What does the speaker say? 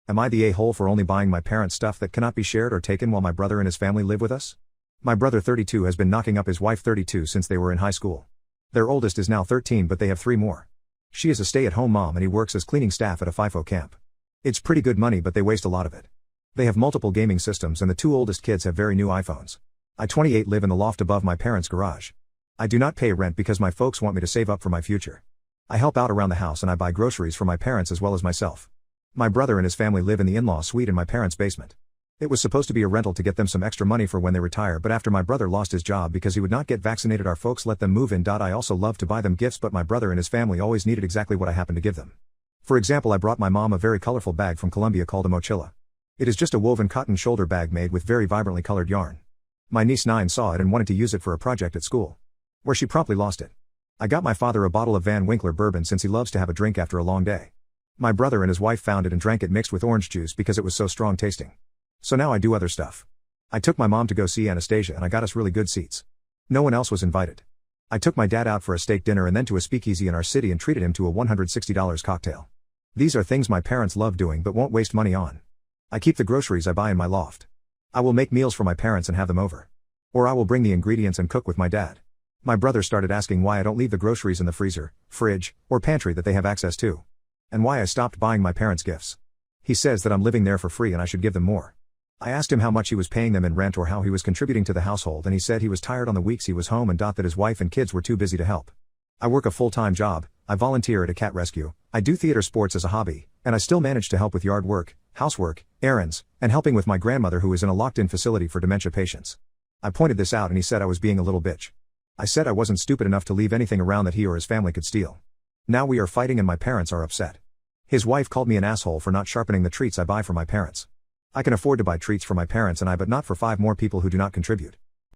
Am I the a-hole for only buying my parents stuff that cannot be shared or taken while my brother and his family live with us? My brother 32 has been knocking up his wife 32 since they were in high school. Their oldest is now 13 but they have 3 more. She is a stay-at-home mom and he works as cleaning staff at a FIFO camp. It's pretty good money but they waste a lot of it. They have multiple gaming systems and the 2 oldest kids have very new iPhones. I 28 live in the loft above my parents' garage. I do not pay rent because my folks want me to save up for my future. I help out around the house and I buy groceries for my parents as well as myself. My brother and his family live in the in-law suite in my parents' basement. It was supposed to be a rental to get them some extra money for when they retire, but after my brother lost his job because he would not get vaccinated, our folks let them move in. I also love to buy them gifts, but my brother and his family always needed exactly what I happened to give them. For example, I brought my mom a very colorful bag from Colombia called a mochila. It is just a woven cotton shoulder bag made with very vibrantly colored yarn. My niece 9 saw it and wanted to use it for a project at school, where she promptly lost it. I got my father a bottle of Van Winkler bourbon since he loves to have a drink after a long day. My brother and his wife found it and drank it mixed with orange juice because it was so strong tasting. So now I do other stuff. I took my mom to go see Anastasia and I got us really good seats. No one else was invited. I took my dad out for a steak dinner and then to a speakeasy in our city and treated him to a $160 cocktail. These are things my parents love doing but won't waste money on. I keep the groceries I buy in my loft. I will make meals for my parents and have them over. Or I will bring the ingredients and cook with my dad. My brother started asking why I don't leave the groceries in the freezer, fridge, or pantry that they have access to. And why I stopped buying my parents gifts. He says that I'm living there for free and I should give them more. I asked him how much he was paying them in rent or how he was contributing to the household, and he said he was tired on the weeks he was home and that his wife and kids were too busy to help. I work a full-time job, I volunteer at a cat rescue, I do theater sports as a hobby, and I still manage to help with yard work, housework, errands, and helping with my grandmother who is in a locked-in facility for dementia patients. I pointed this out and he said I was being a little bitch. I said I wasn't stupid enough to leave anything around that he or his family could steal. Now we are fighting and my parents are upset. His wife called me an asshole for not sharpening the treats I buy for my parents. I can afford to buy treats for my parents and I but not for 5 more people who do not contribute.